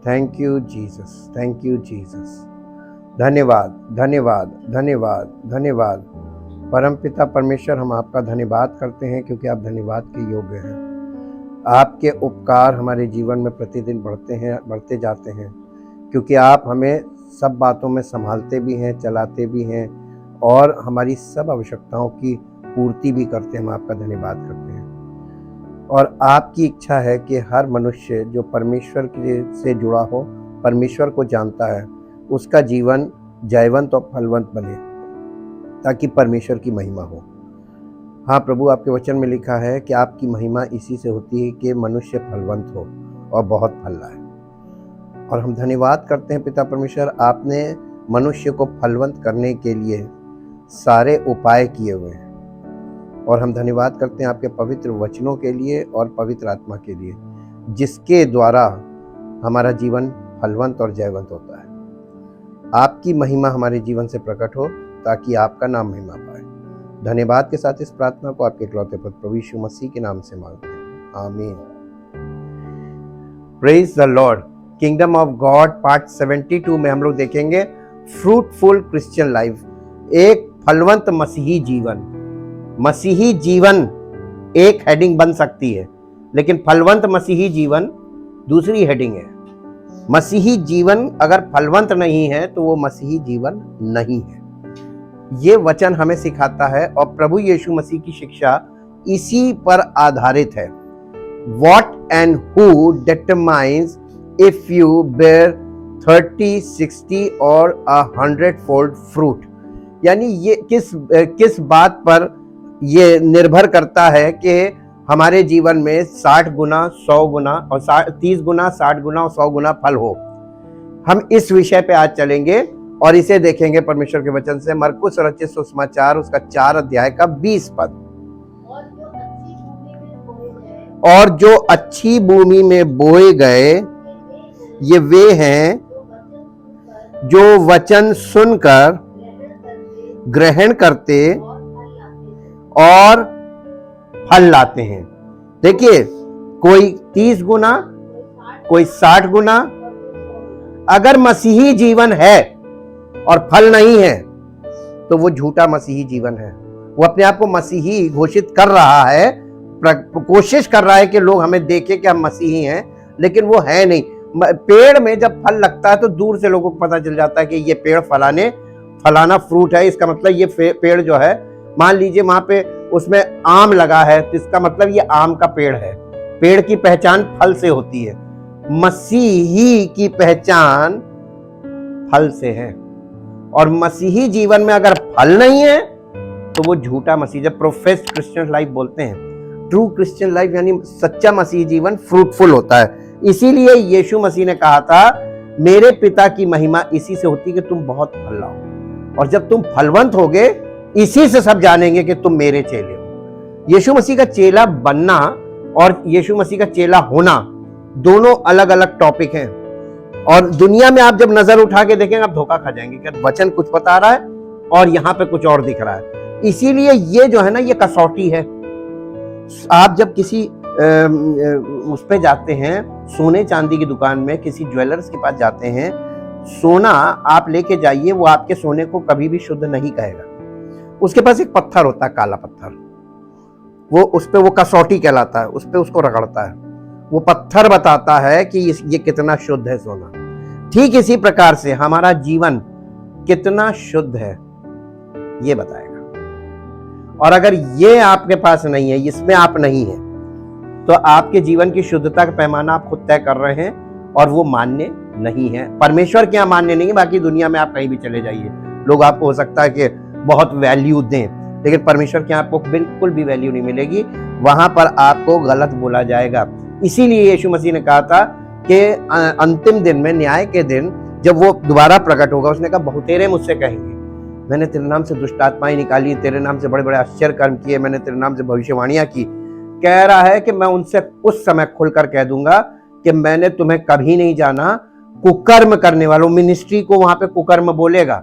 Thank you Jesus, thank you Jesus. धन्यवाद, धन्यवाद, धन्यवाद, धन्यवाद। परमपिता परमेश्वर, हम आपका धन्यवाद करते हैं क्योंकि आप धन्यवाद के योग्य हैं। आपके उपकार हमारे जीवन में प्रतिदिन बढ़ते जाते हैं, क्योंकि आप हमें सब बातों में संभालते भी हैं, चलाते भी हैं और हमारी सब आवश्यकताओं की पूर्ति भी करते हैं। हम आपका धन्यवाद करते हैं। और आपकी इच्छा है कि हर मनुष्य जो परमेश्वर से जुड़ा हो, परमेश्वर को जानता है, उसका जीवन जयवंत और फलवंत बने, ताकि परमेश्वर की महिमा हो। हाँ प्रभु, आपके वचन में लिखा है कि आपकी महिमा इसी से होती है कि मनुष्य फलवंत हो और बहुत फल लाए। और हम धन्यवाद करते हैं पिता परमेश्वर, आपने मनुष्य को फलवंत करने के लिए सारे उपाय किए हुए हैं। और हम धन्यवाद करते हैं आपके पवित्र वचनों के लिए और पवित्र आत्मा के लिए, जिसके द्वारा हमारा जीवन फलवंत और जयवंत होता है। आपकी महिमा हमारे जीवन से प्रकट हो, ताकि आपका नाम महिमा पाए। धन्यवाद के साथ इस प्रार्थना को आपके इकलौते पुत्र प्रभु यीशु मसीह के नाम से मांगते हैं, आमीन। Praise the Lord. Kingdom of God part 72 में हम लोग देखेंगे फ्रूटफुल क्रिश्चियन लाइफ, एक फलवंत मसीही जीवन। मसीही जीवन एक हेडिंग बन सकती है, लेकिन फलवंत मसीही जीवन दूसरी हेडिंग है। मसीही जीवन अगर फलवंत नहीं है तो वो मसीही जीवन नहीं है। ये वचन हमें सिखाता है और प्रभु यीशु मसीह की शिक्षा इसी पर आधारित है। What and who determines if you bear 30, 60 और 100-fold fruit? यानी ये किस बात पर ये निर्भर करता है कि हमारे जीवन में 60 गुना, 100 गुना और 30 गुना, 60 गुना और 100 गुना फल हो। हम इस विषय पे आज चलेंगे और इसे देखेंगे परमेश्वर के वचन से। मरकुस रचित सुसमाचार उसका 4 अध्याय का 20 पद। और जो अच्छी भूमि में बोए गए ये वे हैं जो वचन सुनकर ग्रहण करते और फल लाते हैं। देखिए, कोई 30 गुना, कोई 60 गुना। अगर मसीही जीवन है और फल नहीं है तो वो झूठा मसीही जीवन है। वो अपने आप को मसीही घोषित कर रहा है, कोशिश कर रहा है कि लोग हमें देखें कि हम मसीही हैं, लेकिन वो है नहीं। पेड़ में जब फल लगता है तो दूर से लोगों को पता चल जाता है कि ये पेड़ फलाना फ्रूट है, इसका मतलब ये पेड़ जो है, मान लीजिए वहां पे उसमें आम लगा है तो इसका मतलब ये आम का पेड़ है। पेड़ की पहचान फल से होती है, मसीही की पहचान फल से है। और मसीही जीवन में अगर फल नहीं है तो वो झूठा मसीह, जब प्रोफेस्ड क्रिश्चियन लाइफ बोलते हैं, ट्रू क्रिश्चियन लाइफ यानी सच्चा मसीही जीवन फ्रूटफुल होता है। इसीलिए यीशु मसीह ने कहा था, मेरे पिता की महिमा इसी से होती है कि तुम बहुत फल लाओ। और जब तुम फलवंत होगे, इसी से सब जानेंगे कि तुम मेरे चेले हो। यीशु मसीह का चेला बनना और यीशु मसीह का चेला होना दोनों अलग अलग टॉपिक हैं। और दुनिया में आप जब नजर उठा के देखेंगे, आप धोखा खा जाएंगे कि वचन कुछ बता रहा है और यहाँ पे कुछ और दिख रहा है। इसीलिए ये जो है ना, ये कसौटी है। आप जब किसी उस पे जाते हैं, सोने चांदी की दुकान में, किसी ज्वेलर्स के पास जाते हैं, सोना आप लेके जाइए, वो आपके सोने को कभी भी शुद्ध नहीं कहेगा। उसके पास एक पत्थर होता है, काला पत्थर, वो उस पे वो कसौटी कहलाता है, उस पे उसको रगड़ता है, वो पत्थर बताता है कि ये कितना शुद्ध है सोना। ठीक इसी प्रकार से हमारा जीवन कितना शुद्ध है ये बताएगा। और अगर ये आपके पास नहीं है, इसमें आप नहीं है, तो आपके जीवन की शुद्धता का पैमाना आप खुद तय कर रहे हैं और वो मान्य नहीं है। परमेश्वर के यहाँ मान्य नहीं है। बाकी दुनिया में आप कहीं भी चले जाइए, लोग आपको हो सकता है कि बहुत वैल्यू दें, लेकिन परमेश्वर के यहाँ आपको बिल्कुल भी वैल्यू नहीं मिलेगी। वहां पर आपको गलत बोला जाएगा। इसीलिए यीशु मसीह ने कहा था कि अंतिम दिन में, न्याय के दिन, जब वो दोबारा प्रकट होगा, उसने कहा, बहुतेरे मुझसे कहेंगे, मैंने तेरे नाम से दुष्ट आत्माएं निकाली, तेरे नाम से बड़े बड़े आश्चर्य कर्म किए, मैंने तेरे नाम से भविष्यवाणियां की। कह रहा है कि मैं उनसे उस समय खुलकर कह दूंगा कि मैंने तुम्हें कभी नहीं जाना, कुकर्म करने वालों। मिनिस्ट्री को वहां पे कुकर्म बोलेगा,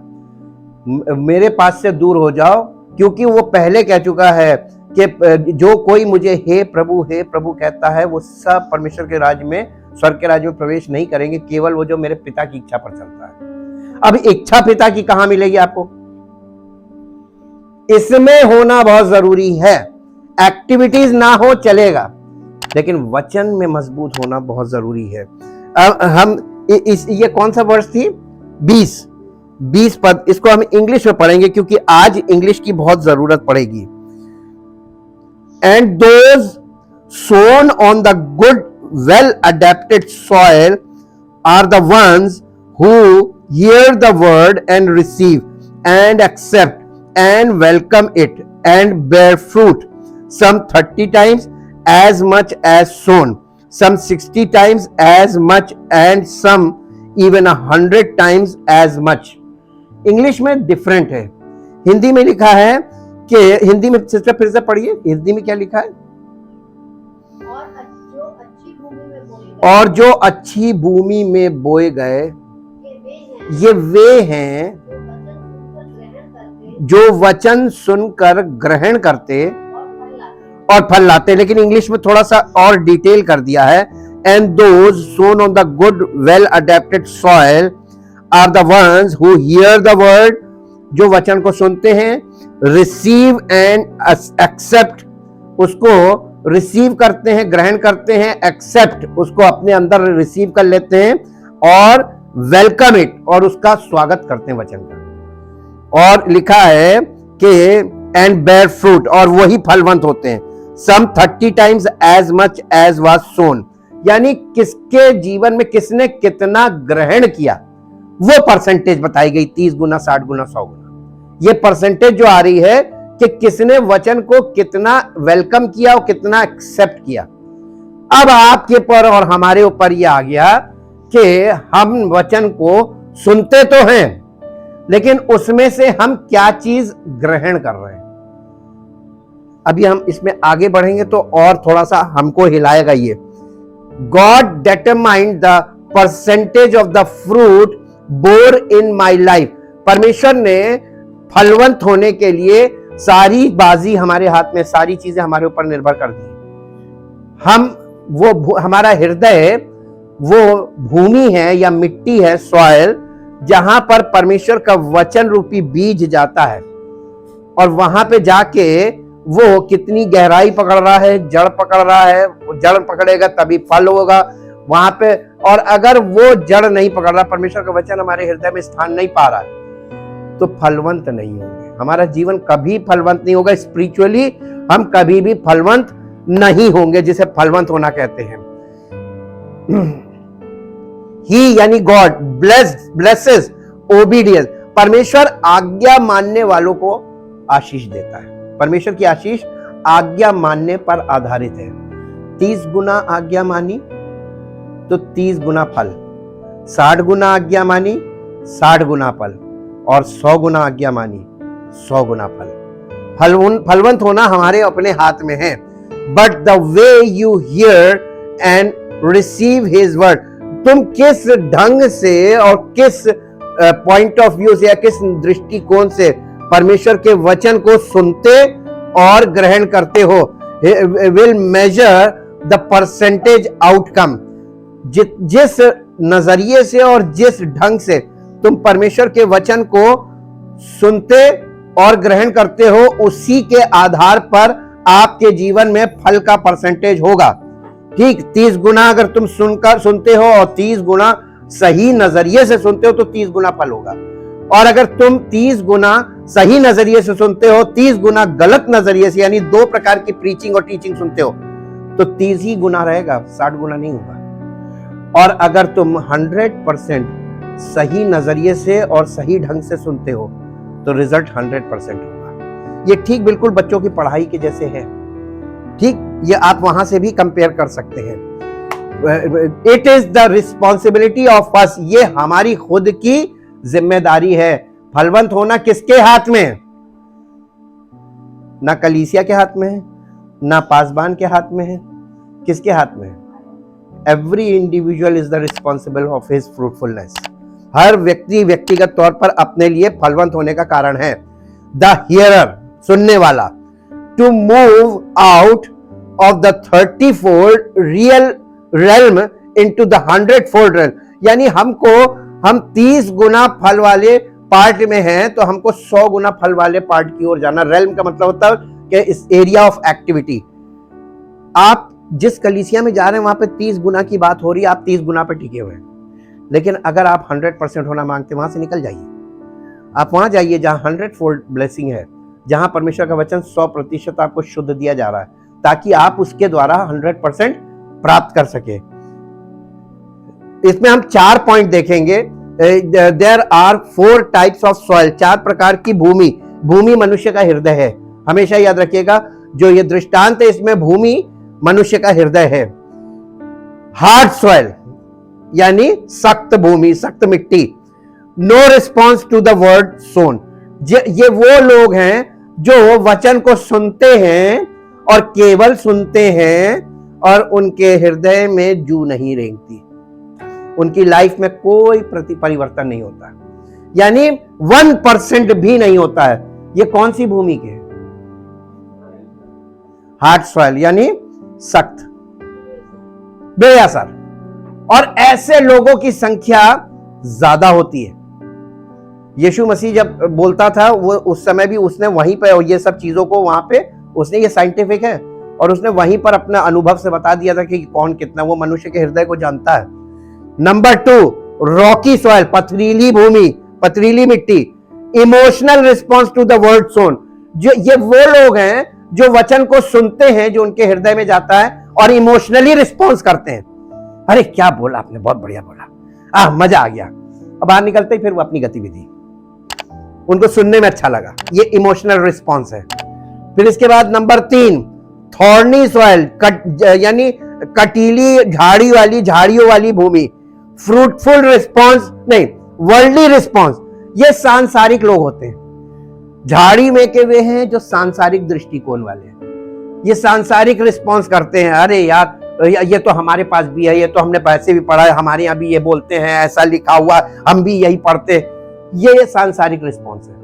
मेरे पास से दूर हो जाओ, क्योंकि वो पहले कह चुका है कि जो कोई मुझे हे प्रभु कहता है, वो सब परमेश्वर के राज्य में स्वर्ग के राज्य में प्रवेश नहीं करेंगे, केवल वो जो मेरे पिता की इच्छा पर चलता है। अब इच्छा पिता की कहां मिलेगी आपको? इसमें होना बहुत जरूरी है। एक्टिविटीज ना हो चलेगा, लेकिन वचन में मजबूत होना बहुत जरूरी है। अब हम ये कौन सा वर्ष थी? 20 पद, इसको हम इंग्लिश में पढ़ेंगे क्योंकि आज इंग्लिश की बहुत जरूरत पड़ेगी। And those sown on the good well adapted soil are the ones who hear the word and receive and accept and welcome it and bear fruit, some 30 times as much as sown, some 60 times as much, and some even 100 times as much. English में different है। हिंदी में लिखा है कि, हिंदी में sister फिर से पढ़िए, हिंदी में क्या लिखा है? और जो अच्छी भूमि में बोए गए ये वे हैं जो वचन सुनकर ग्रहण करते और फल लाते। लेकिन इंग्लिश में थोड़ा सा और डिटेल कर दिया है। And those sown on the good well adapted soil are the ones who hear the word, जो वचन को सुनते हैं, रिसीव एंड एक्सेप्ट, उसको रिसीव करते हैं, ग्रहण करते हैं, एक्सेप्ट, उसको अपने अंदर रिसीव कर लेते हैं, और वेलकम इट, और उसका स्वागत करते हैं वचन का। और लिखा है कि एंड बेयर फ्रूट, और वही फलवंत होते हैं। Some 30 times as much as was sown, यानी किसके जीवन में किसने कितना ग्रहण किया वो परसेंटेज बताई गई। 30 गुना, 60 गुना, 100 गुना, ये परसेंटेज जो आ रही है कि किसने वचन को कितना वेलकम किया और कितना एक्सेप्ट किया। अब आपके पर और हमारे ऊपर ये आ गया कि हम वचन को सुनते तो हैं, लेकिन उसमें से हम क्या चीज ग्रहण कर रहे हैं। अभी हम इसमें आगे बढ़ेंगे तो और थोड़ा सा हमको हिलाएगा ये। God determined the percentage of the fruit bore in my life. परमेश्वर ने फलवंत होने के लिए सारी बाजी हमारे हाथ में, सारी चीजें हमारे ऊपर निर्भर कर दी। हम वो हमारा हृदय वो भूमि है या मिट्टी है, सॉइल, जहां पर परमेश्वर का वचन रूपी बीज जाता है, और वहां पे जाके वो कितनी गहराई पकड़ रहा है, जड़ पकड़ रहा है, जड़ पकड़ेगा तभी फल होगा वहां पे। और अगर वो जड़ नहीं पकड़ रहा, परमेश्वर का वचन हमारे हृदय में स्थान नहीं पा रहा है, तो फलवंत नहीं होंगे। हमारा जीवन कभी फलवंत नहीं होगा। स्पिरिचुअली हम कभी भी फलवंत नहीं होंगे, जिसे फलवंत होना कहते हैं। ही यानी गॉड ब्लेसेस ओबीडियंस। परमेश्वर आज्ञा मानने वालों को आशीष देता है। परमेश्वर की आशीष आज्ञा मानने पर आधारित है। 30 गुना आज्ञा मानी तो 30 गुना फल, 60 गुना आज्ञा मानी 60 गुना फल, और 100 गुना आज्ञा मानी 100 गुना फल। फलवंत होना हमारे अपने हाथ में है। But the way you here and receive his word, तुम किस ढंग से और किस पॉइंट ऑफ व्यू से या किस दृष्टिकोण से परमेश्वर के वचन को सुनते और ग्रहण करते हो, will measure the percentage outcome. जिस नजरिए से और जिस ढंग से तुम परमेश्वर के वचन को सुनते और ग्रहण करते हो, उसी के आधार पर आपके जीवन में फल का परसेंटेज होगा। ठीक, 30 गुना अगर तुम सुनते हो और 30 गुना सही नजरिए से सुनते हो तो 30 गुना फल होगा। और अगर तुम 30 गुना सही नजरिए से सुनते हो, 30 गुना गलत नजरिए से, यानी 2 प्रकार की प्रीचिंग और टीचिंग सुनते हो, तो 30 ही गुना रहेगा, 60 गुना नहीं होगा। और अगर तुम 100% सही नजरिए से और सही ढंग से सुनते हो तो रिजल्ट 100% होगा। ये ठीक बिल्कुल बच्चों की पढ़ाई के जैसे है। ठीक, ये आप वहां से भी कंपेयर कर सकते हैं। It is the responsibility of us, ये हमारी खुद की जिम्मेदारी है। फलवंत होना किसके हाथ में है? ना कलीसिया के हाथ में है, ना पासबान के हाथ में है, किसके हाथ में है? Every individual is the responsible of his fruitfulness. हर व्यक्ति व्यक्तिगत तौर पर अपने लिए फलवंत होने का कारण है। द हियरर, सुनने वाला, to move out of the 30-fold real realm into the 100-fold realm, यानी हम 30 गुना फल वाले पार्ट में हैं तो हमको 100 गुना फल वाले पार्ट की ओर जाना। रेल्म का मतलब होता है कि इस एरिया ऑफ एक्टिविटी। आप जिस कलीसिया में जा रहे हैं वहां पे 30 गुना की बात हो रही है, आप 30 गुना पे टिके हुए हैं। लेकिन अगर आप 100% होना मांगते वहां से निकल जाइए, आप वहां जाइए जहां 100-fold ब्लेसिंग है, जहां परमेश्वर का वचन 100% आपको शुद्ध दिया जा रहा है, ताकि आप उसके द्वारा 100% प्राप्त कर सके। इसमें हम 4 पॉइंट देखेंगे। There are 4 types of soil, 4 प्रकार की भूमि। भूमि मनुष्य का हृदय है, हमेशा याद रखिएगा। जो ये दृष्टांत है इसमें भूमि मनुष्य का हृदय है। हार्ड सॉइल यानी सख्त भूमि, सख्त मिट्टी। No response to the word sown, ये वो लोग हैं जो वचन को सुनते हैं और केवल सुनते हैं और उनके हृदय में जू नहीं रेंगती, उनकी लाइफ में कोई परिवर्तन नहीं होता, यानी 1% भी नहीं होता है। ये कौन सी भूमि के? हार्ड सॉइल यानी सख्त, बेअसर। और ऐसे लोगों की संख्या ज्यादा होती है। यीशु मसीह जब बोलता था वो उस समय भी उसने वहीं पे ये सब चीजों को वहां पे उसने, ये साइंटिफिक है और उसने वहीं पर अपना अनुभव से बता दिया था कि कौन कितना, वो मनुष्य के हृदय को जानता है। नंबर 2 रॉकी सॉइल, पथरीली भूमि, पथरीली मिट्टी। Emotional response to the word sown, जो ये वो लोग हैं जो वचन को सुनते हैं, जो उनके हृदय में जाता है और इमोशनली रिस्पॉन्स करते हैं। अरे क्या बोला आपने, बहुत बढ़िया बोला, मजा आ गया। अब बाहर निकलते ही फिर वो अपनी गतिविधि, उनको सुनने में अच्छा लगा, ये इमोशनल रिस्पॉन्स है। फिर इसके बाद नंबर 3 थॉर्नी सॉइल, यानी कटीली झाड़ियों वाली भूमि। फ्रूटफुल रिस्पॉन्स नहीं, वर्ल्डली रिस्पॉन्स, ये सांसारिक लोग होते हैं। झाड़ी में के वे हैं जो सांसारिक दृष्टिकोण वाले हैं, ये सांसारिक रिस्पॉन्स करते हैं। अरे यार ये तो हमारे पास भी है, ये तो हमने पैसे भी पढ़ा है, हमारे यहाँ भी ये बोलते हैं, ऐसा लिखा हुआ, हम भी यही पढ़ते। ये सांसारिक रिस्पॉन्स है।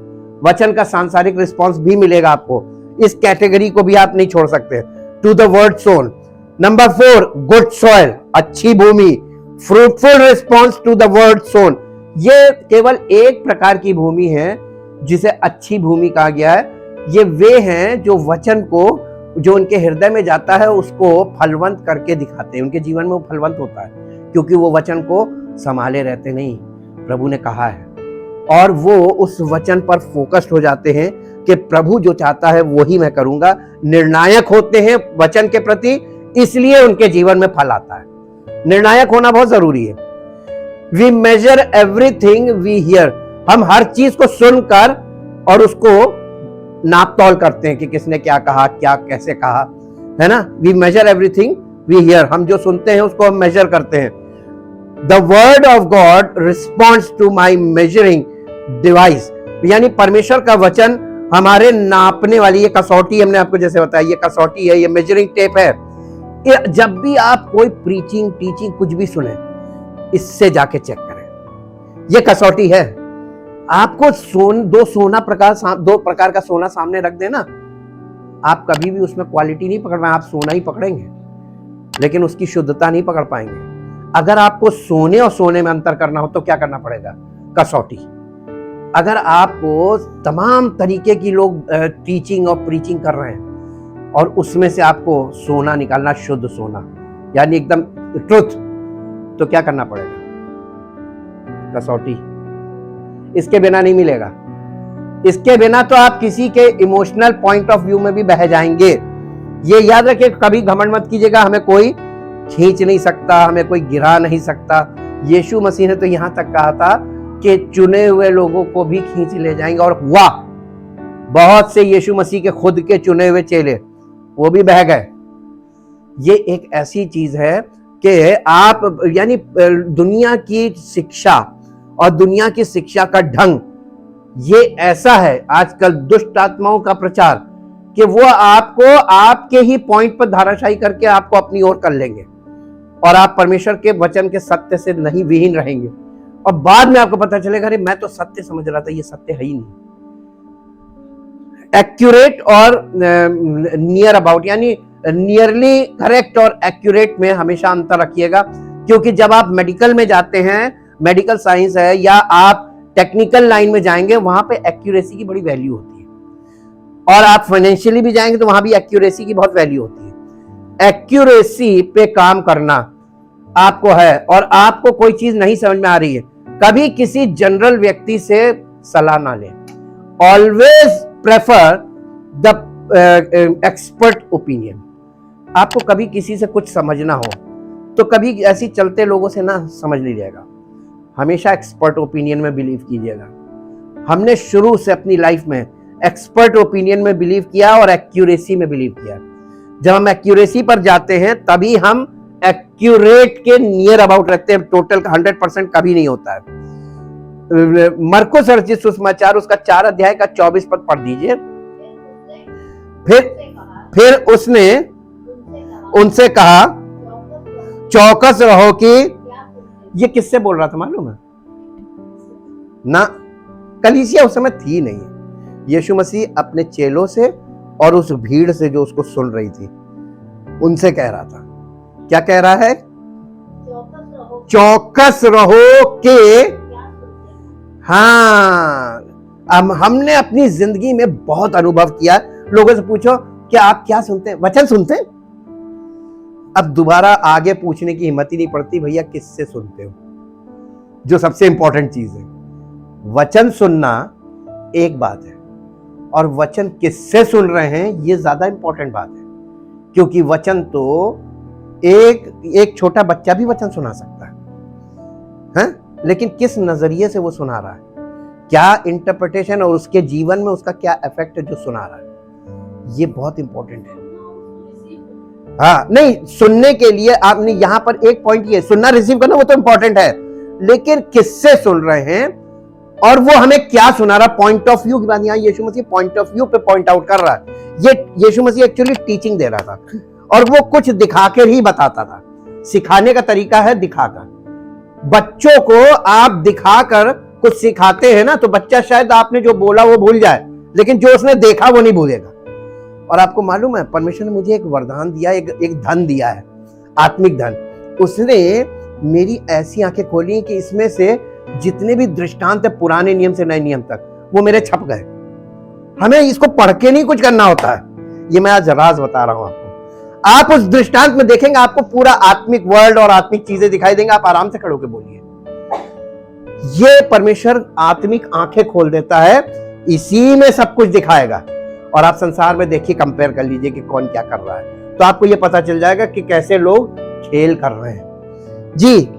वचन का सांसारिक रिस्पॉन्स भी मिलेगा आपको, इस कैटेगरी को भी आप नहीं छोड़ सकते। To the word sown. Number 4 good soil, अच्छी भूमि। Fruitful response to the word sown, ये केवल एक प्रकार की भूमि है जिसे अच्छी भूमि कहा गया है। ये वे हैं जो वचन को, जो उनके हृदय में जाता है, उसको फलवंत करके दिखाते हैं। उनके जीवन में वो फलवंत होता है क्योंकि वो वचन को संभाले रहते नहीं, प्रभु ने कहा है, और वो उस वचन पर फोकस्ड हो जाते हैं कि प्रभु जो चाहता है वो ही मैं करूंगा। निर्णायक होते हैं वचन के प्रति, इसलिए उनके जीवन में फल आता है। निर्णायक होना बहुत जरूरी है। We measure everything we hear, हम हर चीज को सुनकर और उसको नाप तौल करते हैं कि किसने क्या कहा, क्या कैसे कहा, है ना। We measure everything we hear, हम जो सुनते हैं उसको हम मेजर करते हैं। The word of God responds to my measuring device, यानी परमेश्वर का वचन हमारे नापने वाली, ये कसौटी, हमने आपको जैसे बताया ये कसौटी है, ये मेजरिंग टेप है। जब भी आप कोई प्रीचिंग टीचिंग कुछ भी सुने, इससे जाके चेक करें, ये कसौटी है। आपको दो प्रकार का सोना सामने रख देना, आप कभी भी उसमें क्वालिटी नहीं पकड़ पाएंगे, आप सोना ही पकड़ेंगे लेकिन उसकी शुद्धता नहीं पकड़ पाएंगे। अगर आपको सोने और सोने में अंतर करना हो तो क्या करना पड़ेगा? कसौटी। अगर आपको तमाम तरीके की लोग टीचिंग और प्रीचिंग कर रहे हैं और उसमें से आपको सोना निकालना, शुद्ध सोना यानी एकदम ट्रुथ, तो क्या करना पड़ेगा? कसौटी। इसके बिना नहीं मिलेगा। इसके बिना तो आप किसी के इमोशनल पॉइंट ऑफ व्यू में भी बह जाएंगे। ये याद रखिए, कभी घमंड मत कीजिएगा हमें कोई खींच नहीं सकता, हमें कोई गिरा नहीं सकता। यीशु मसीह ने तो यहां तक कहा था कि चुने हुए लोगों को भी खींच ले जाएंगे, और हुआ। बहुत से यीशु मसीह के खुद के चुने हुए चेले वो भी बह गए। ये एक ऐसी चीज है कि आप, यानी दुनिया की शिक्षा और दुनिया की शिक्षा का ढंग ये ऐसा है आजकल, दुष्ट आत्माओं का प्रचार, कि वो आपको आपके ही पॉइंट पर धाराशाही करके आपको अपनी ओर कर लेंगे और आप परमेश्वर के वचन के सत्य से नहीं विहीन रहेंगे। और बाद में आपको पता चलेगा, अरे मैं तो सत्य समझ रहा था, ये सत्य है ही नहीं। एक्यूरेट और नियर अबाउट, यानी नियरली करेक्ट और एक्यूरेट में हमेशा अंतर रखिएगा। क्योंकि जब आप मेडिकल में जाते हैं, मेडिकल साइंस है या आप टेक्निकल लाइन में जाएंगे, वहां पे एक्यूरेसी की बड़ी वैल्यू होती है। और आप फाइनेंशियली भी जाएंगे तो वहां भी एक्यूरेसी की बहुत वैल्यू होती है। एक्यूरेसी पे काम करना आपको है, और आपको कोई चीज नहीं समझ में आ रही है, कभी किसी जनरल व्यक्ति से सलाह ना लें। Always prefer the expert opinion. आपको कभी किसी से कुछ समझना हो तो कभी ऐसी चलते लोगों से ना समझ लीजिएगा, हमेशा एक्सपर्ट ओपिनियन में बिलीव कीजिएगा। हमने शुरू से अपनी लाइफ में एक्सपर्ट ओपिनियन में बिलीव किया और एक्यूरेसी में बिलीव किया। जब हम एक्यूरेसी पर जाते हैं तभी हम एक्यूरेट के नियर अबाउट रखते हैं। टोटल 100% कभी नहीं होता है। मरकुस रचित सुसमाचार उसका 4 अध्याय का 24 पद पढ़ दीजिए। फिर उसने उनसे कहा, चौकस रहो कि ये किससे बोल रहा था मालूम है ना? कलीसिया उस समय थी नहीं। यीशु मसीह अपने चेलों से और उस भीड़ से जो उसको सुन रही थी उनसे कह रहा था। क्या कह रहा है? चौकस रहो कि, हाँ, हमने अपनी जिंदगी में बहुत अनुभव किया। लोगों से पूछो कि आप क्या सुनते हैं? वचन सुनते हैं? अब दोबारा आगे पूछने की हिम्मत ही नहीं पड़ती, भैया किससे सुनते हो? जो सबसे इंपॉर्टेंट चीज है, वचन सुनना एक बात है और वचन किससे सुन रहे हैं ये ज्यादा इंपॉर्टेंट बात है। क्योंकि वचन तो एक छोटा बच्चा भी वचन सुना सकता है, लेकिन किस नजरिए से वो सुना रहा है, क्या इंटरप्रिटेशन और उसके जीवन में उसका क्या इफेक्ट है जो सुना रहा है, ये बहुत इंपॉर्टेंट है। हाँ, नहीं, सुनने के लिए आपने यहां पर एक पॉइंट ये, सुनना रिसीव करना वो तो इंपॉर्टेंट है, लेकिन किससे सुन रहे हैं और वो हमें क्या सुना रहा। पॉइंट ऑफ व्यू की बात यहां यीशु मसीह पॉइंट ऑफ व्यू पे पॉइंट आउट कर रहा है। ये यीशु मसीह एक्चुअली टीचिंग दे रहा था और वो कुछ दिखाकर ही बताता था। सिखाने का तरीका है दिखाकर। बच्चों को आप दिखाकर कुछ सिखाते हैं ना, तो बच्चा शायद आपने जो बोला वो भूल जाए, लेकिन जो उसने देखा वो नहीं भूलेगा। और आपको मालूम है, परमेश्वर ने मुझे एक वरदान दिया, एक धन दिया है, आत्मिक धन। उसने मेरी ऐसी आंखें खोली कि इसमें से जितने भी दृष्टांत है पुराने नियम से नए नियम तक, वो मेरे छप गए। हमें इसको पढ़ के नहीं कुछ करना होता है। ये मैं आज राज बता रहा हूं आपको। आप उस दृष्टांत में देखेंगे, आपको पूरा आत्मिक वर्ल्ड और आत्मिक चीजें दिखाई देंगे। आप आराम से खड़े होकर बोलिए। ये परमेश्वर आत्मिक आंखें खोल देता है, इसी में सब कुछ दिखाएगा। और आप संसार में देखिए, कंपेयर कर लीजिए कि कौन क्या कर रहा है, तो आपको ये पता चल जाएगा कि कैसे लोग खेल कर रहे हैं। जी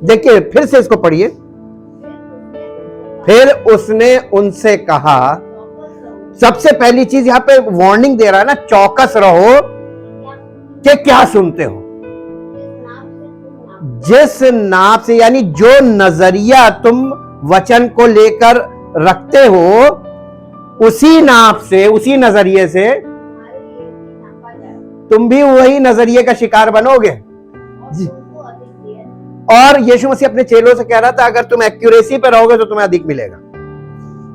देखिए, फिर से इसको पढ़िए। फिर उसने उनसे कहा, सबसे पहली चीज यहां पे वार्निंग दे रहा है ना, चौकस रहो कि क्या सुनते हो। जिस नाप से, यानी जो नजरिया तुम वचन को लेकर रखते हो, उसी नाप से, उसी नजरिए से तुम भी वही नजरिए का शिकार बनोगे। जी। और यीशु मसीह अपने चेलों से कह रहा था, अगर तुम एक्यूरेसी पे रहोगे तो तुम्हें अधिक मिलेगा।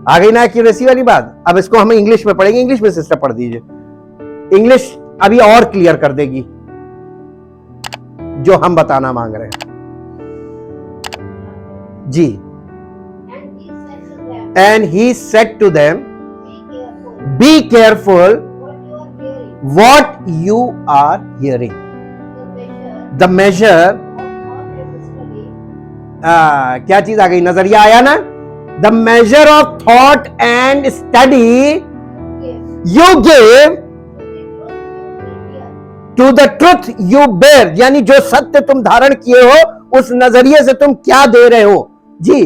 आ गई ना एक्यूरेसी वाली बात? अब इसको हम इंग्लिश में पढ़ेंगे। इंग्लिश में सिस्टर पढ़ दीजिए। इंग्लिश अभी और क्लियर कर देगी जो हम बताना मांग रहे हैं। जी। And he said to them, be careful what you are hearing. The measure, क्या चीज आ गई? नजरिया आया ना? The measure of thought and study you give to the truth you bear. यानी जो सत्य तुम धारण किए हो, उस नजरिए से तुम क्या दे रहे हो। जी।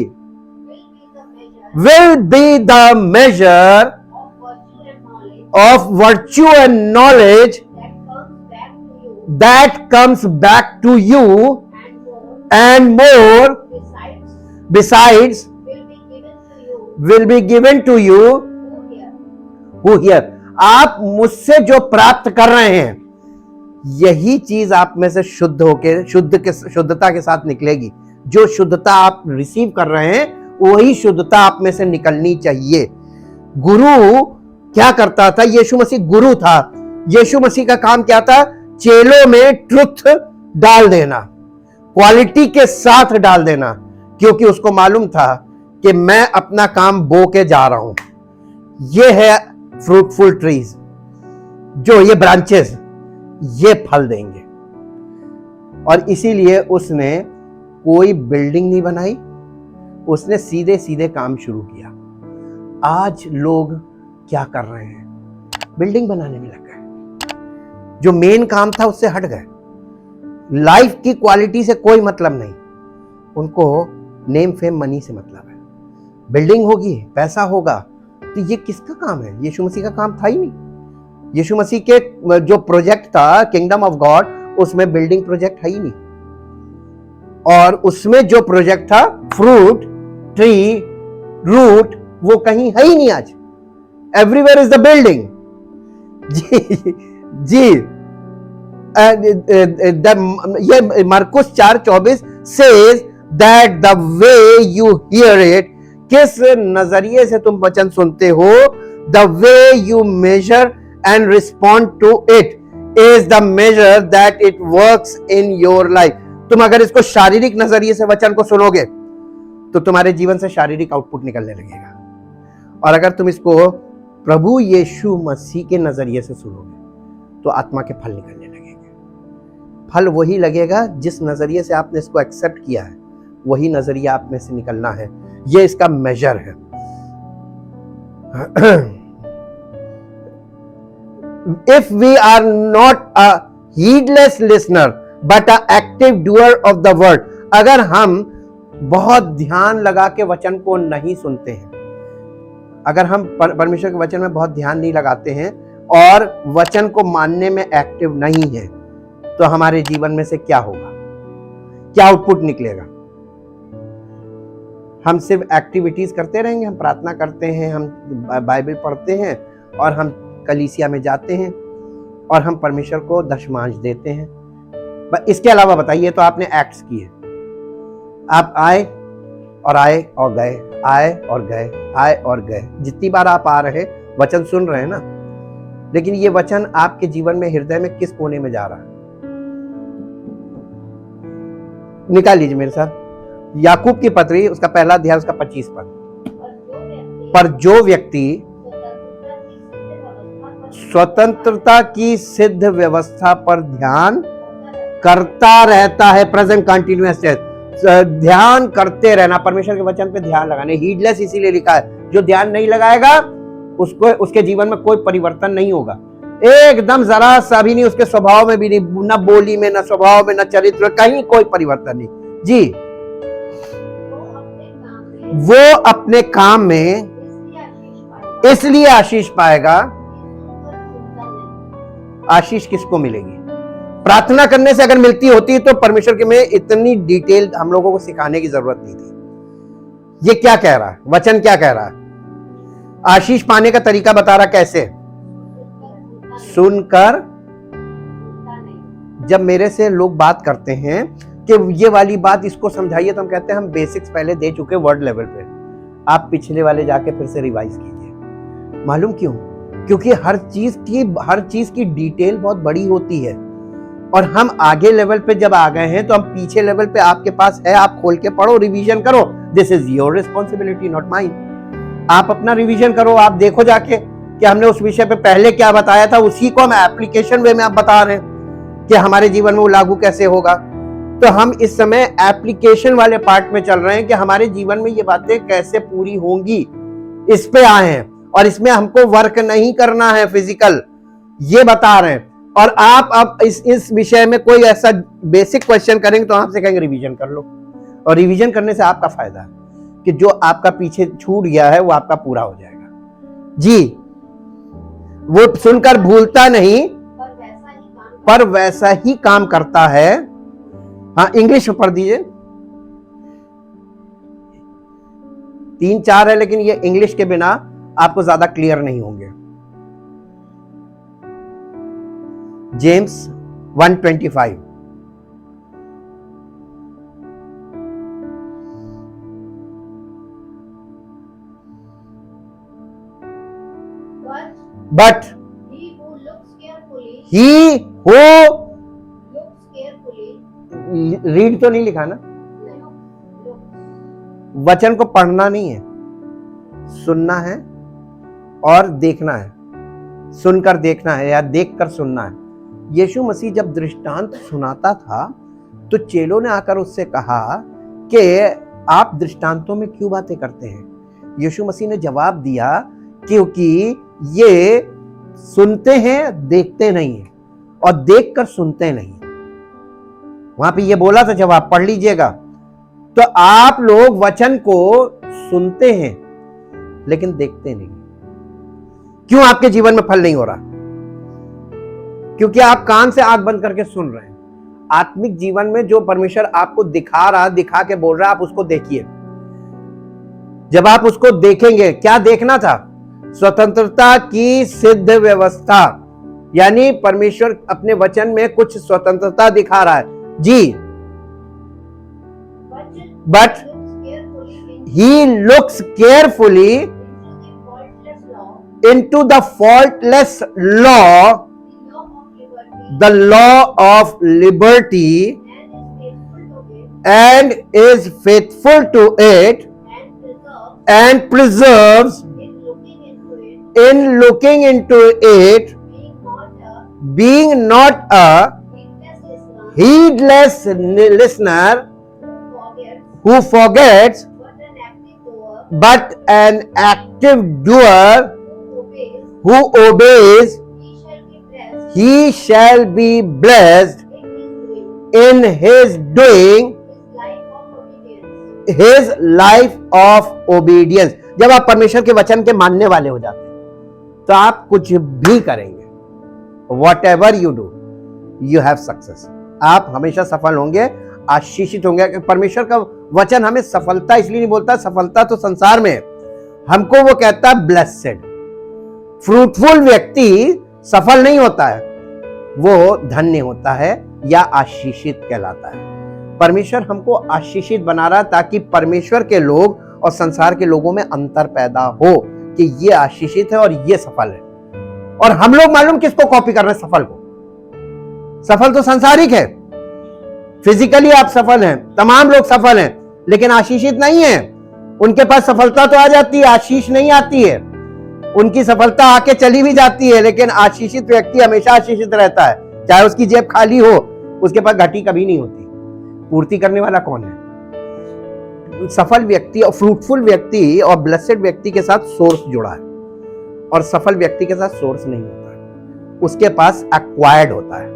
will be the measure of virtue and knowledge that comes back to you, and more besides will be given to you who hear. आप मुझसे जो प्राप्त कर रहे हैं, यही चीज आप में से शुद्ध होकर शुद्धता के साथ निकलेगी। जो शुद्धता आप रिसीव कर रहे हैं, वही शुद्धता आप में से निकलनी चाहिए। गुरु क्या करता था? यीशु मसीह गुरु था। यीशु मसीह का काम क्या था? चेलों में ट्रुथ डाल देना, क्वालिटी के साथ डाल देना, क्योंकि उसको मालूम था कि मैं अपना काम बो के जा रहा हूं। ये है फ्रूटफुल ट्रीज, जो ये ब्रांचेस ये फल देंगे। और इसीलिए उसने कोई बिल्डिंग नहीं बनाई, उसने सीधे सीधे काम शुरू किया। आज लोग क्या कर रहे हैं? बिल्डिंग बनाने में लग गए, जो मेन काम था उससे हट गए। लाइफ की क्वालिटी से कोई मतलब नहीं, उनको नेम फेम मनी से मतलब है। बिल्डिंग होगी, पैसा होगा, तो ये किसका काम है? यीशु मसीह का काम था ही नहीं। यीशु मसीह के जो प्रोजेक्ट था किंगडम ऑफ गॉड, उसमें बिल्डिंग प्रोजेक्ट है ही नहीं। और उसमें जो प्रोजेक्ट था फ्रूट, ट्री, रूट, वो कहीं है ही नहीं आज। Everywhere is the building. जी जी, ये मरकुस 4:24 says that the way you hear it, किस नजरिए से तुम वचन सुनते हो, the way you measure and respond to it is the measure that it works in your life. तुम अगर इसको शारीरिक नजरिए से वचन को सुनोगे तो तुम्हारे जीवन से शारीरिक आउटपुट निकलने लगेगा, और अगर तुम इसको प्रभु यीशु मसीह के नजरिए से सुनोगे तो आत्मा के फल निकलने लगेंगे। फल वही लगेगा जिस नजरिए से आपने इसको एक्सेप्ट किया है, वही नजरिया आप में से निकलना है। ये इसका मेजर है। If we are not a heedless listener but a active doer of the word, अगर हम बहुत ध्यान लगा के वचन को नहीं सुनते हैं, अगर हम परमेश्वर के वचन में बहुत ध्यान नहीं लगाते हैं और वचन को मानने में एक्टिव नहीं है, तो हमारे जीवन में से क्या होगा? क्या आउटपुट निकलेगा? हम सिर्फ एक्टिविटीज करते रहेंगे, हम प्रार्थना करते हैं, हम बाइबल पढ़ते हैं, और हम कलीसिया में जाते हैं, और हम परमेश्वर को दशमांश देते हैं। इसके अलावा बताइए, तो आपने एक्ट्स किए। आप आए और गए, आए और गए, आए और गए। जितनी बार आप आ रहे, वचन सुन रहे हैं ना, लेकिन ये वचन आपके जीवन में, हृदय में किस कोने में जा रहा है? निकाल लीजिए मेरे साथ याकूब की पत्री, उसका पहला अध्याय, उसका 25 पद। पर जो व्यक्ति स्वतंत्रता की सिद्ध व्यवस्था पर ध्यान करता रहता है, प्रेजेंट कंटिन्यूअस ध्यान करते रहना, परमेश्वर के वचन पे ध्यान लगाने। हीडलेस इसीलिए लिखा है, जो ध्यान नहीं लगाएगा उसको, उसके जीवन में कोई परिवर्तन नहीं होगा, एकदम जरा सा भी नहीं, उसके स्वभाव में भी नहीं, न बोली में, न स्वभाव में, न चरित्र, कहीं कोई परिवर्तन नहीं। जी, वो अपने काम में इसलिए आशीष पाएगा। आशीष किसको मिलेगी? प्रार्थना करने से अगर मिलती होती तो परमेश्वर के में इतनी डिटेल हम लोगों को सिखाने की जरूरत नहीं थी। ये क्या कह रहा है? वचन क्या कह रहा है? आशीष पाने का तरीका बता रहा। कैसे? सुनकर। जब मेरे से लोग बात करते हैं कि ये वाली बात इसको समझाइए, तो हम कहते हैं हम बेसिक्स पहले दे चुके वर्ड लेवल पे, आप पिछले वाले जाके फिर से रिवाइज कीजिए। मालूम क्यों? क्योंकि हर चीज की डिटेल बहुत बड़ी होती है, और हम आगे लेवल पे जब आ गए हैं तो हम पीछे लेवल पे आपके पास है, आप खोल के पढ़ो, रिवीजन करो। This is your responsibility, not mine. आप अपना रिवीजन करो, आप देखो जाके कि हमने उस विषय पे पहले क्या बताया था, उसी को हम एप्लीकेशन वे में आप बता रहे हैं कि हमारे जीवन में वो लागू कैसे होगा। तो हम इस समय एप्लीकेशन वाले पार्ट में चल रहे हैं कि हमारे जीवन में ये बातें कैसे पूरी होंगी, इस पे आए हैं, और इसमें हमको वर्क नहीं करना है फिजिकल, ये बता रहे हैं। और आप अब इस विषय में कोई ऐसा बेसिक क्वेश्चन करेंगे तो आपसे कहेंगे रिवीजन कर लो, और रिवीजन करने से आपका फायदा है कि जो आपका पीछे छूट गया है वो आपका पूरा हो जाएगा। जी, वो सुनकर भूलता नहीं पर वैसा ही काम करता है। हाँ, इंग्लिश में पढ़ दीजिए। 3-4 है, लेकिन ये इंग्लिश के बिना आपको ज्यादा क्लियर नहीं होंगे। James 1:25। But he who looks carefully read तो नहीं लिखा ना, वचन को पढ़ना नहीं है, सुनना है और देखना है, सुनकर देखना है या देखकर सुनना है। यीशु मसीह जब दृष्टांत सुनाता था तो चेलों ने आकर उससे कहा कि आप दृष्टांतों में क्यों बातें करते हैं? यीशु मसीह ने जवाब दिया क्योंकि ये सुनते हैं देखते नहीं है और देखकर सुनते नहीं। वहां पे ये बोला था, जवाब पढ़ लीजिएगा। तो आप लोग वचन को सुनते हैं लेकिन देखते नहीं। क्यों आपके जीवन में फल नहीं हो रहा? क्योंकि आप कान से आंख बंद करके सुन रहे हैं। आत्मिक जीवन में जो परमेश्वर आपको दिखा रहा, दिखा के बोल रहा है, आप उसको देखिए। जब आप उसको देखेंगे, क्या देखना था? स्वतंत्रता की सिद्ध व्यवस्था, यानी परमेश्वर अपने वचन में कुछ स्वतंत्रता दिखा रहा है जी। But he looks carefully into the faultless law, the law of liberty, and is faithful to it, and preserves in looking into it, being not a heedless listener who forgets, but an active doer who obeys. He shall be blessed in his doing, his life of obedience. जब आप परमेश्वर के वचन के मानने वाले हो जाते हैं तो आप कुछ भी करेंगे, whatever you do, you have success. आप हमेशा सफल होंगे, आशीषित होंगे। परमेश्वर का वचन हमें सफलता इसलिए नहीं बोलता, सफलता तो संसार में है, हमको वो कहता है ब्लेसेड। फ्रूटफुल व्यक्ति सफल नहीं होता है, वो धन्य होता है या आशीषित कहलाता है। परमेश्वर हमको आशीषित बना रहा ताकि परमेश्वर के लोग और संसार के लोगों में अंतर पैदा हो कि ये आशीषित है और ये सफल है। और हम लोग मालूम किसको कॉपी कर रहे हैं? सफल को। सफल तो संसारिक है, फिजिकली आप सफल हैं, तमाम लोग सफल हैं, लेकिन आशीषित नहीं है। उनके पास सफलता तो आ जाती है, आशीष नहीं आती है। उनकी सफलता आके चली भी जाती है, लेकिन आशीषित व्यक्ति हमेशा आशीषित रहता है, चाहे उसकी जेब खाली हो, उसके पास घटी कभी नहीं होती। पूर्ति करने वाला कौन है? सफल व्यक्ति और फ्रूटफुल व्यक्ति और ब्लेसेड व्यक्ति के साथ सोर्स जुड़ा है, और सफल व्यक्ति के साथ सोर्स नहीं होता है। उसके पास एक्वायर्ड होता है,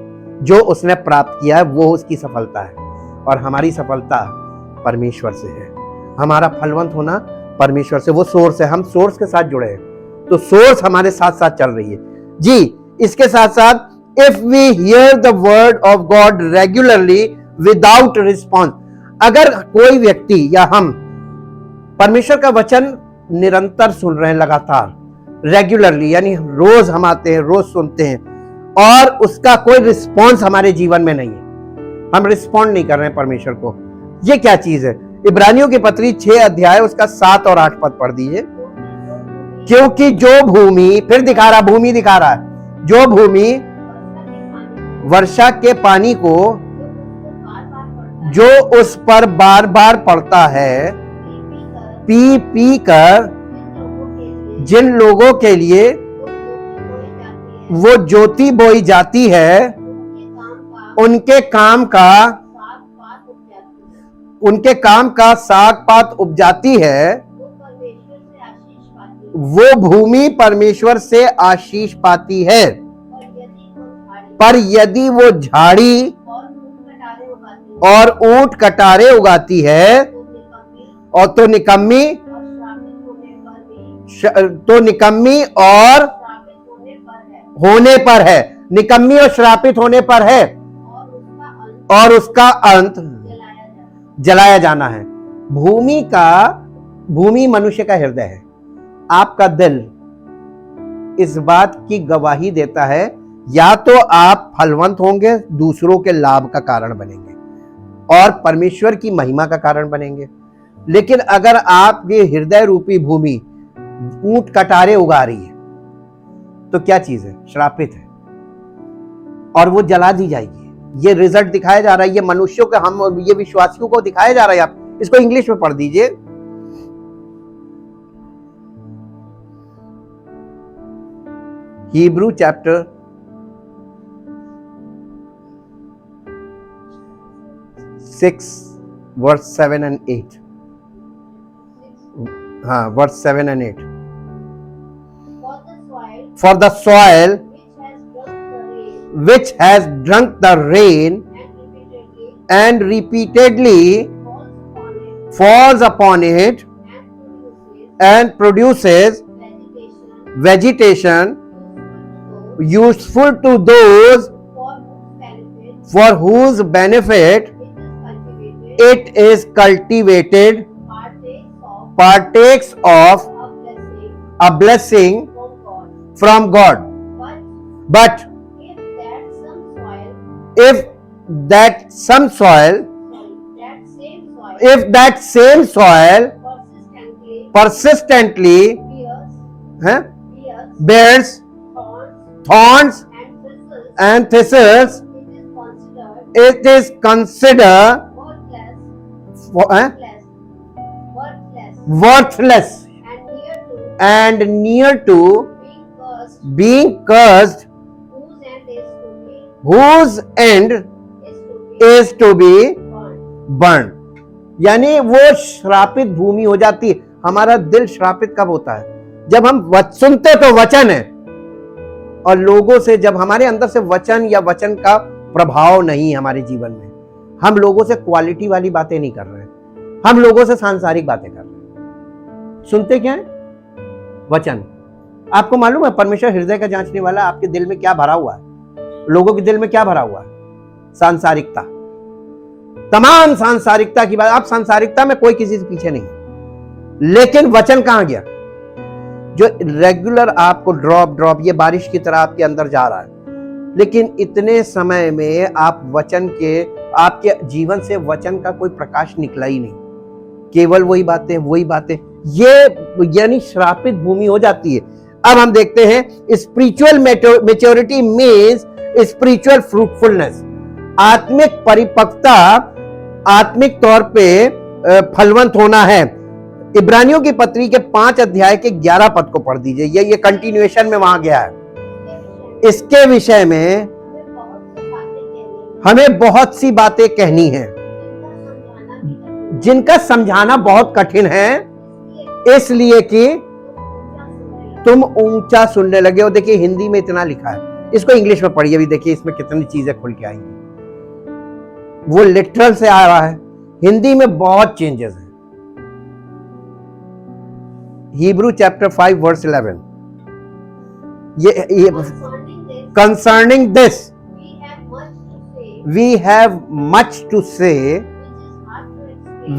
जो उसने प्राप्त किया है वो उसकी सफलता है। और हमारी सफलता परमेश्वर से है, हमारा फलवंत होना परमेश्वर से, वो सोर्स है। हम सोर्स के साथ जुड़े हैं, तो सोर्स हमारे साथ साथ चल रही है जी। इसके साथ साथ if we hear the word of God regularly without response, अगर कोई व्यक्ति या हम परमेश्वर का वचन निरंतर सुन रहे हैं, लगातार रेगुलरली, यानी रोज हम आते हैं, रोज सुनते हैं, और उसका कोई रिस्पॉन्स हमारे जीवन में नहीं है, हम रिस्पॉन्ड नहीं कर रहे हैं परमेश्वर को, ये क्या चीज है? इब्रानियों की पत्री 6 अध्याय उसका 7 और 8 पद पढ़ दीजिए। क्योंकि जो भूमि, फिर दिखा रहा, भूमि दिखा रहा है, जो भूमि वर्षा के पानी को जो उस पर बार बार पड़ता है, पी पी कर जिन लोगों के लिए वो ज्योति बोई जाती है, उनके काम का साग पात उपजाती है, वो भूमि परमेश्वर से आशीष पाती है। पर यदि वो झाड़ी और ऊंट कटारे उगाती है, और तो निकम्मी और होने पर है, निकम्मी और श्रापित होने पर है, और उसका अंत जलाया जाना है। भूमि मनुष्य का हृदय है। आपका दिल इस बात की गवाही देता है, या तो आप फलवंत होंगे, दूसरों के लाभ का कारण बनेंगे और परमेश्वर की महिमा का कारण बनेंगे। लेकिन अगर आप ये हृदय रूपी भूमि ऊंट कटारे उगा रही है, तो क्या चीज है? श्रापित है, और वो जला दी जाएगी। ये रिजल्ट दिखाया जा रहा है, ये मनुष्यों के, हम ये विश्वासियों को दिखाया जा रहा है। आप इसको इंग्लिश में पढ़ दीजिए। Hebrew chapter 6 verse 7 and 8. हाँ, verse 7 and 8. For the soil which has drunk the rain and repeatedly falls upon it and produces vegetation useful to those for whose benefit it is cultivated, partakes of a blessing from God. But if that same soil persistently bears thorns and thistles, it is considered worthless and near to being cursed, whose end is to be burned. यानी वो श्रापित भूमि हो जाती है। हमारा दिल श्रापित कब होता है? जब हम सुनते तो वचन है, और लोगों से, जब हमारे अंदर से वचन या वचन का प्रभाव नहीं है हमारे जीवन में, हम लोगों से क्वालिटी वाली बातें नहीं कर रहे हैं, हम लोगों से सांसारिक बातें कर रहे हैं। सुनते क्या है? वचन। आपको मालूम है परमेश्वर हृदय का जांचने वाला, आपके दिल में क्या भरा हुआ है, लोगों के दिल में क्या भरा हुआ है? सांसारिकता, तमाम सांसारिकता की बात। आप सांसारिकता में कोई किसी से पीछे नहीं है, लेकिन वचन कहां गया? जो रेगुलर आपको ड्रॉप ये बारिश की तरह आपके अंदर जा रहा है, लेकिन इतने समय में आप वचन के, आपके जीवन से वचन का कोई प्रकाश निकला ही नहीं, केवल वही बातें, ये यानी श्रापित भूमि हो जाती है। अब हम देखते हैं spiritual maturity means spiritual fruitfulness, आत्मिक परिपक्वता, आत्मिक तौर पे फलवंत होना है। इब्रानियों की पत्री के 5 अध्याय के 11 पद को पढ़ दीजिए, ये कंटिन्यूएशन में वहां गया है। इसके विषय में हमें बहुत सी बातें कहनी है, जिनका समझाना बहुत कठिन है, इसलिए कि तुम ऊंचा सुनने लगे हो। देखिए हिंदी में इतना लिखा है, इसको इंग्लिश में पढ़िए भी, देखिए इसमें कितनी चीजें खुल के आएंगी। वो लिटरल से आ रहा है, हिंदी में बहुत चेंजेस है। Hebrew chapter 5 verse 11, ये concerning this we have much to say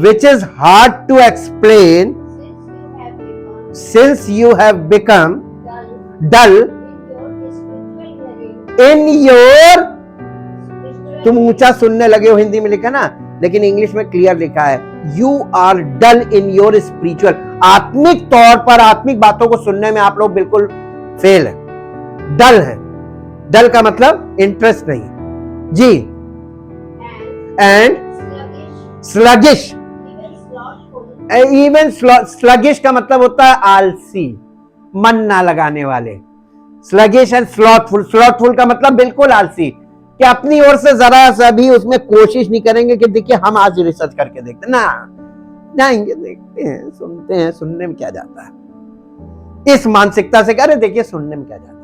which is hard to explain, since you have become dull in your, तुम ऊंचा सुनने लगे हो, हिंदी में लिखा ना, लेकिन इंग्लिश में क्लियर लिखा है, you are dull in your spiritual, आत्मिक तौर पर आत्मिक बातों को सुनने में आप लोग बिल्कुल फेल है, डल है। डल का मतलब इंटरेस्ट नहीं जी, एंड स्लगिश, इवन स्लगिश का मतलब होता है आलसी, मन ना लगाने वाले। स्लगिश एंड स्लॉथफुल, स्लॉथफुल का मतलब बिल्कुल आलसी, कि अपनी ओर से जरा सा भी उसमें कोशिश नहीं करेंगे कि देखिए हम आज रिसर्च करके देखते ना, जाएंगे देखते हैं, सुनते हैं, सुनने में क्या जाता है, इस मानसिकता से कह रहे देखिए सुनने में क्या जाता है।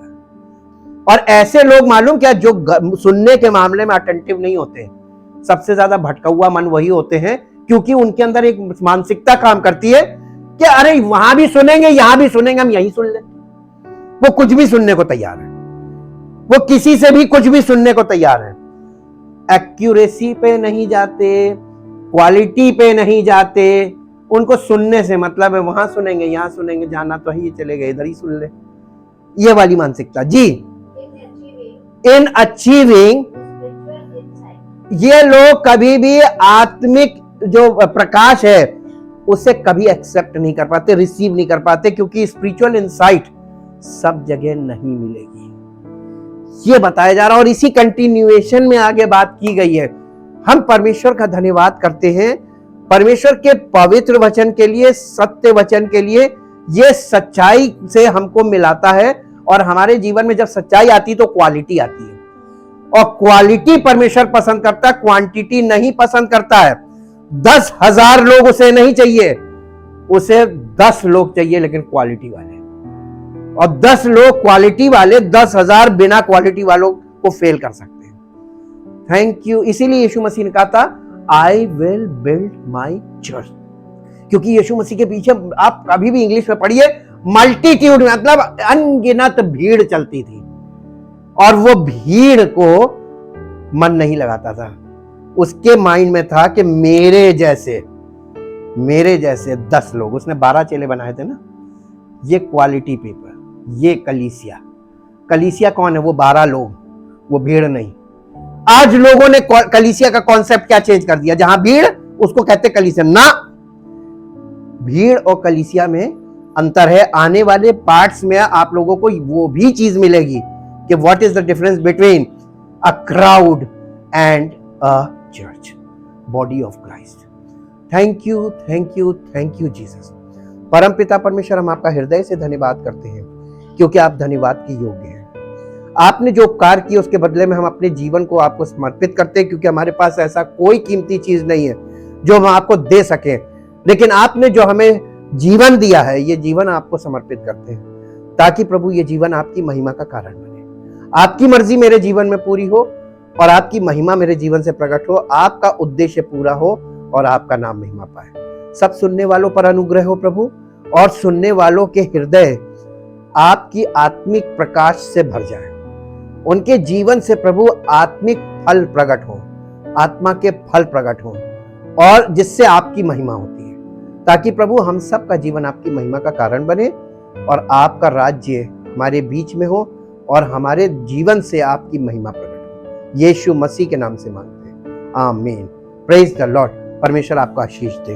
और ऐसे लोग मालूम क्या, जो सुनने के मामले में अटेंटिव नहीं होते, सबसे ज्यादा भटका हुआ मन वही होते हैं, क्योंकि उनके अंदर एक मानसिकता काम करती है कि अरे वहां भी सुनेंगे, यहां भी सुनेंगे, हम यहीं सुन ले। वो कुछ भी सुनने को तैयार है, वो किसी से भी कुछ भी सुनने को तैयार है। एक्यूरेसी पे नहीं जाते, क्वालिटी पे नहीं जाते, उनको सुनने से मतलब है वहां सुनेंगे, यहां सुनेंगे, जाना तो ही चले गए, इधर ही सुन ले, ये वाली मानसिकता जी। इन अचीविंग, ये लोग कभी भी आत्मिक जो प्रकाश है उसे कभी एक्सेप्ट नहीं कर पाते, रिसीव नहीं कर पाते, क्योंकि स्पिरिचुअल इंसाइट सब जगह नहीं मिलेगी, ये बताया जा रहा है और इसी कंटिन्यूएशन में आगे बात की गई है। हम परमेश्वर का धन्यवाद करते हैं, परमेश्वर के पवित्र वचन के लिए, सत्य वचन के लिए। ये सच्चाई से हमको मिलाता है और हमारे जीवन में जब सच्चाई आती तो क्वालिटी आती है, और क्वालिटी परमेश्वर पसंद करता है, क्वांटिटी नहीं पसंद करता है। 10,000 लोग उसे नहीं चाहिए, उसे 10 लोग चाहिए लेकिन क्वालिटी वाले, और 10 लोग क्वालिटी वाले 10,000 बिना क्वालिटी वालों को फेल कर सकते हैं। Thank you. इसीलिए यीशु मसीह ने कहा था I will build my church, क्योंकि यीशु मसीह के पीछे आप अभी भी इंग्लिश में पढ़िए, मल्टीट्यूड, मतलब अनगिनत भीड़ चलती थी, और वो भीड़ को मन नहीं लगाता था। उसके माइंड में था कि मेरे जैसे 10 लोग, उसने 12 चेले बनाए थे ना। ये क्वालिटी पेपर, ये कलीसिया कौन है? वो 12 लोग, वो भीड़ नहीं। आज लोगों ने कलीसिया का कॉन्सेप्ट क्या चेंज कर दिया, जहां भीड़ उसको कहते कलीसिया ना। भीड़ और कलीसिया में अंतर है। आने वाले पार्ट्स में आप लोगों को वो भी चीज मिलेगी कि what is the difference between a crowd and a church, body of Christ. Thank you, thank you, thank you Jesus. परमपिता परमेश्वर, हम आपका हृदय से धन्यवाद करते हैं क्योंकि आप धन्यवाद के योग्य हैं। आपने जो उपकार किए उसके बदले में हम अपने जीवन को आपको समर्पित करते हैं, क्योंकि हमारे पास ऐसा कोई कीमती चीज नहीं है जो हम आपको दे सकें, लेकिन आपने जो हमें जीवन दिया है, ये जीवन आपको समर्पित करते हैं, ताकि प्रभु ये जीवन आपकी महिमा का कारण बने। आपकी मर्जी मेरे जीवन में पूरी हो और आपकी महिमा मेरे जीवन से प्रकट हो, आपका उद्देश्य पूरा हो और आपका नाम महिमा पाए। सब सुनने वालों पर अनुग्रह हो प्रभु, और सुनने वालों के हृदय आपकी आत्मिक प्रकाश से भर जाए। उनके जीवन से प्रभु आत्मिक फल प्रकट हो, आत्मा के फल प्रकट हो, और जिससे आपकी महिमा होती है, ताकि प्रभु हम सब का जीवन आपकी महिमा का कारण बने और आपका राज्य हमारे बीच में हो और हमारे जीवन से आपकी महिमा प्रकट हो। यीशु मसीह के नाम से मांगते हैं, आमीन। Praise the Lord. परमेश्वर आपको आशीष दे।